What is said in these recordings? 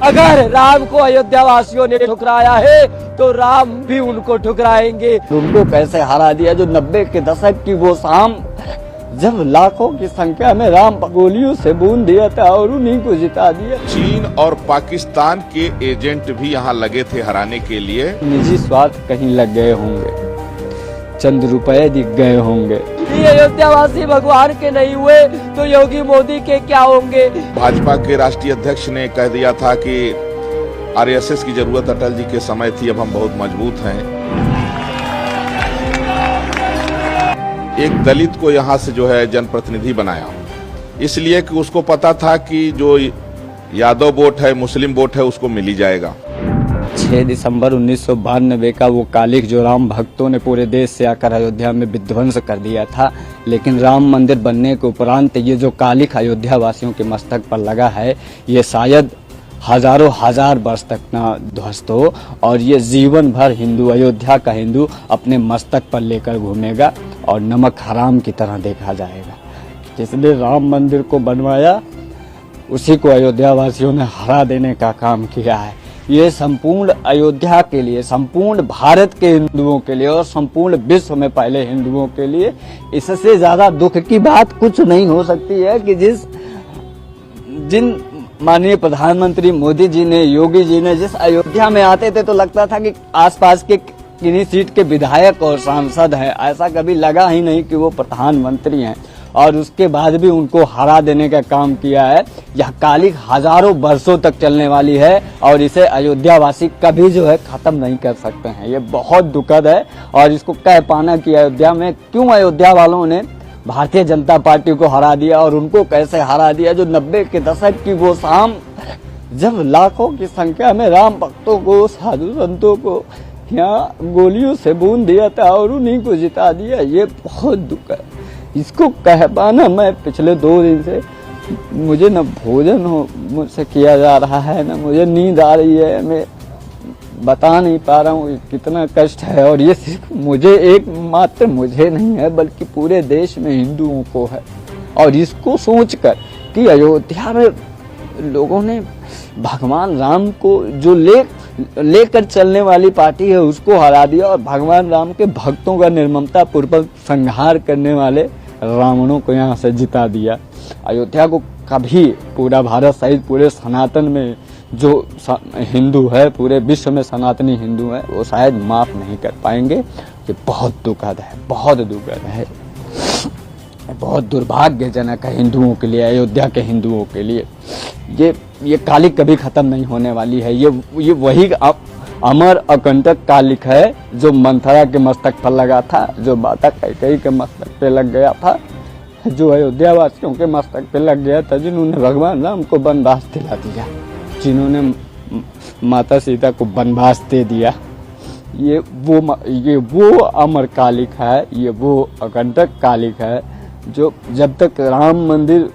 अगर राम को अयोध्या वासियों ने ठुकराया है तो राम भी उनको ठुकराएंगे। उनको कैसे हरा दिया जो 90 के दशक की वो शाम, जब लाखों की संख्या में राम गोलियों से बूंद दिया था और उन्हीं को जिता दिया। चीन और पाकिस्तान के एजेंट भी यहाँ लगे थे हराने के लिए। निजी स्वार्थ कहीं लग गए होंगे, चंद रुपए दिख गए होंगे। ये अयोध्यावासी भगवान के नहीं हुए तो योगी मोदी के क्या होंगे। भाजपा के राष्ट्रीय अध्यक्ष ने कह दिया था कि आरएसएस की जरूरत अटल जी के समय थी, अब हम बहुत मजबूत हैं। एक दलित को यहाँ से जो है जनप्रतिनिधि बनाया, इसलिए कि उसको पता था कि जो यादव वोट है, मुस्लिम वोट है, उसको मिल ही जाएगा। 6 दिसंबर 1992 का वो कालिख जो राम भक्तों ने पूरे देश से आकर अयोध्या में विध्वंस कर दिया था, लेकिन राम मंदिर बनने के उपरांत ये जो कालिख अयोध्या वासियों के मस्तक पर लगा है, ये शायद हजारों हजार वर्ष तक ना ध्वस्त हो और ये जीवन भर हिंदू, अयोध्या का हिंदू अपने मस्तक पर लेकर घूमेगा और नमक हराम की तरह देखा जाएगा। जिसने राम मंदिर को बनवाया उसी को अयोध्या वासियों ने हरा देने का काम किया है। ये संपूर्ण अयोध्या के लिए, संपूर्ण भारत के हिंदुओं के लिए और संपूर्ण विश्व में पहले हिंदुओं के लिए इससे ज्यादा दुख की बात कुछ नहीं हो सकती है कि जिन माननीय प्रधानमंत्री मोदी जी ने, योगी जी ने जिस अयोध्या में आते थे तो लगता था कि आसपास के किन्हीं सीट के विधायक और सांसद हैं, ऐसा कभी लगा ही नहीं कि वो प्रधानमंत्री हैं। और उसके बाद भी उनको हरा देने का काम किया है। यह कालिख हजारों वर्षों तक चलने वाली है और इसे अयोध्या वासी कभी जो है खत्म नहीं कर सकते हैं। ये बहुत दुखद है और इसको कह पाना कि अयोध्या में क्यों अयोध्या वालों ने भारतीय जनता पार्टी को हरा दिया और उनको कैसे हरा दिया जो 90 के दशक की वो शाम, जब लाखों की संख्या में राम भक्तों को, साधु संतों को यहाँ गोलियों से बूंद दिया था और उन्हीं को जिता दिया। ये बहुत दुख है। इसको कह पाना, मैं पिछले 2 दिन से मुझे न भोजन मुझसे किया जा रहा है, न मुझे नींद आ रही है। मैं बता नहीं पा रहा हूँ कितना कष्ट है और ये सिर्फ मुझे, एक मात्र मुझे नहीं है बल्कि पूरे देश में हिंदुओं को है। और इसको सोचकर कि अयोध्या में लोगों ने भगवान राम को जो लेकर चलने वाली पार्टी है उसको हरा दिया और भगवान राम के भक्तों का निर्ममता पूर्वक संहार करने वाले रावणों को यहाँ से जिता दिया। अयोध्या को कभी पूरा भारत सहित पूरे सनातन में जो हिंदू है, पूरे विश्व में सनातनी हिंदू है, वो शायद माफ नहीं कर पाएंगे। ये बहुत दुखद है, बहुत दुखद है, बहुत दुर्भाग्यजनक है हिंदुओं के लिए, अयोध्या के हिंदुओं के लिए। ये कालिख कभी खत्म नहीं होने वाली है। ये वही अमर अकंटक कालिख है जो मंथरा के मस्तक पर लगा था, जो माता कैकेयी के मस्तक पे लग गया था, जो अयोध्या वासियों के मस्तक पे लग गया था, जिन्होंने भगवान राम को वनवास दिला दिया, जिन्होंने माता सीता को वनवास दे दिया। ये वो अमर कालिख है, ये वो अकंटक कालिख है जो जब तक राम मंदिर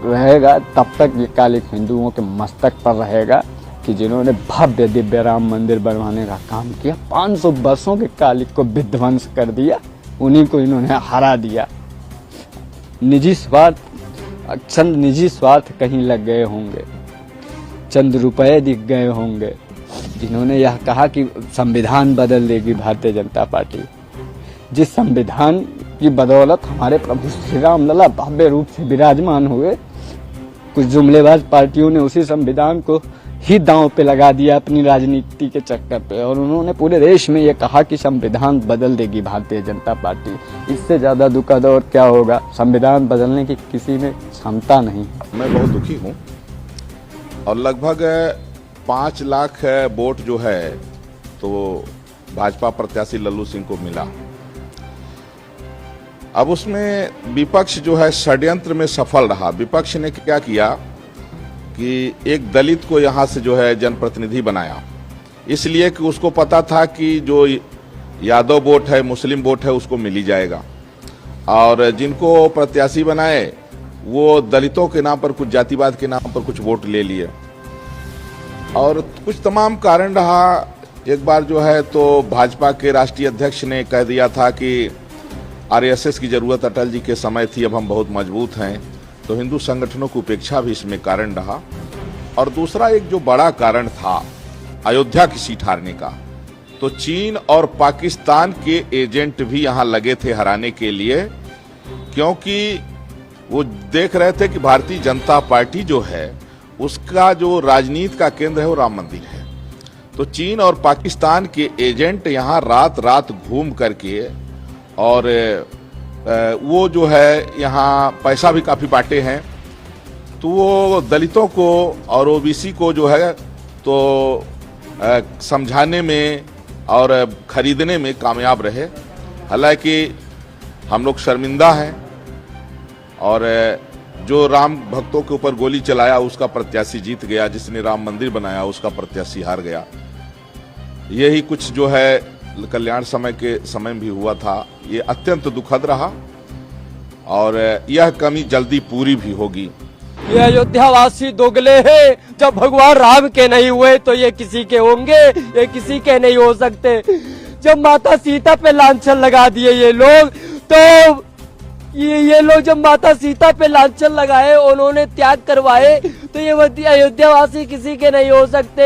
रहेगा तब तक ये कालिख हिंदुओं के मस्तक पर रहेगा कि जिन्होंने भव्य दिव्य राम मंदिर बनवाने का काम किया, 500 वर्षों के कालिख को विध्वंस कर दिया, उन्हीं को इन्होंने हरा दिया। निजी स्वार्थ, चंद निजी स्वार्थ कहीं लग गए होंगे, चंद रुपए दिख गए होंगे। जिन्होंने यह कहा कि संविधान बदल देगी भारतीय जनता पार्टी, जिस संविधान की बदौलत हमारे प्रभु श्री राम लला भव्य रूप से विराजमान हुए, कुछ जुमलेबाज पार्टियों ने उसी संविधान को ही दांव पे लगा दिया अपनी राजनीति के चक्कर पे और उन्होंने पूरे देश में ये कहा कि संविधान बदल देगी भारतीय जनता पार्टी। इससे ज्यादा दुखद और क्या होगा। संविधान बदलने की किसी में क्षमता नहीं। मैं बहुत दुखी हूँ और लगभग 5 लाख वोट जो है तो भाजपा प्रत्याशी लल्लू सिंह को मिला। अब उसमें विपक्ष जो है षड्यंत्र में सफल रहा। विपक्ष ने क्या किया कि एक दलित को यहाँ से जो है जनप्रतिनिधि बनाया, इसलिए कि उसको पता था कि जो यादव वोट है, मुस्लिम वोट है, उसको मिल ही जाएगा। और जिनको प्रत्याशी बनाए वो दलितों के नाम पर, कुछ जातिवाद के नाम पर कुछ वोट ले लिए और कुछ तमाम कारण रहा। एक बार जो है तो भाजपा के राष्ट्रीय अध्यक्ष ने कह दिया था कि आरएसएस की जरूरत अटल जी के समय थी, अब हम बहुत मजबूत हैं। तो हिंदू संगठनों की उपेक्षा भी इसमें कारण रहा और दूसरा एक जो बड़ा कारण था अयोध्या की सीट हारने का, तो चीन और पाकिस्तान के एजेंट भी यहां लगे थे हराने के लिए, क्योंकि वो देख रहे थे कि भारतीय जनता पार्टी जो है उसका जो राजनीति का केंद्र है वो राम मंदिर है। तो चीन और पाकिस्तान के एजेंट यहां रात रात घूम करके और वो जो है यहाँ पैसा भी काफी बांटे हैं, तो वो दलितों को और ओबीसी को जो है तो समझाने में और खरीदने में कामयाब रहे। हालांकि हम लोग शर्मिंदा हैं और जो राम भक्तों के ऊपर गोली चलाया उसका प्रत्याशी जीत गया, जिसने राम मंदिर बनाया उसका प्रत्याशी हार गया। यही कुछ जो है कल्याण समय के समय भी हुआ था। ये अत्यंत दुखद रहा और यह कमी जल्दी पूरी भी होगी। ये अयोध्यावासी दोगले हैं, जब भगवान राम के नहीं हुए तो ये किसी के होंगे, ये किसी के नहीं हो सकते। जब माता सीता पे लांछन लगा दिए ये लोग, तो ये लोग जब माता सीता पे लांछन लगाए, उन्होंने त्याग करवाए, तो ये अयोध्यावासी किसी के नहीं हो सकते।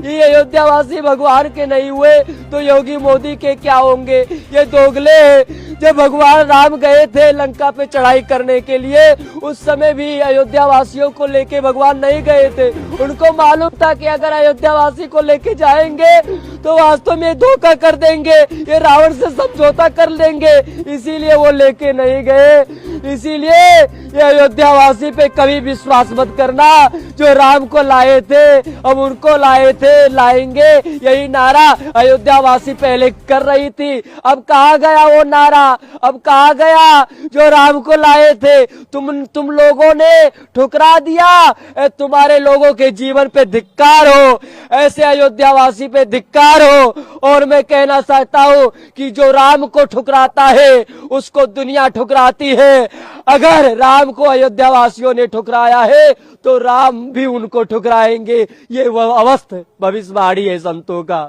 ये अयोध्यावासी भगवान के नहीं हुए तो योगी मोदी के क्या होंगे। ये दोगले जब भगवान राम गए थे लंका पे चढ़ाई करने के लिए, उस समय भी अयोध्यावासियों को लेके भगवान नहीं गए थे। उनको मालूम था कि अगर अयोध्यावासी को लेके जाएंगे तो वास्तव में धोखा कर देंगे, ये रावण से समझौता कर लेंगे, इसीलिए वो लेके नहीं गए। इसीलिए ये अयोध्यावासी पे कभी विश्वास मत करना। जो राम को लाए थे अब उनको लाए थे, लाएंगे, यही नारा अयोध्यावासी पहले कर रही थी। अब कहाँ गया वो नारा, अब कहाँ गया जो राम को लाए थे। तुम लोगों ने ठुकरा दिया। तुम्हारे लोगों के जीवन पे धिक्कार हो, ऐसे अयोध्यावासी पे धिक्कार हो। और मैं कहना चाहता हूँ कि जो राम को ठुकराता है उसको दुनिया ठुकराती है। अगर राम को अयोध्यावासियों ने ठुकराया है तो राम भी उनको ठुकराएंगे। ये वह अवस्था भविष्यवाणी है संतों का।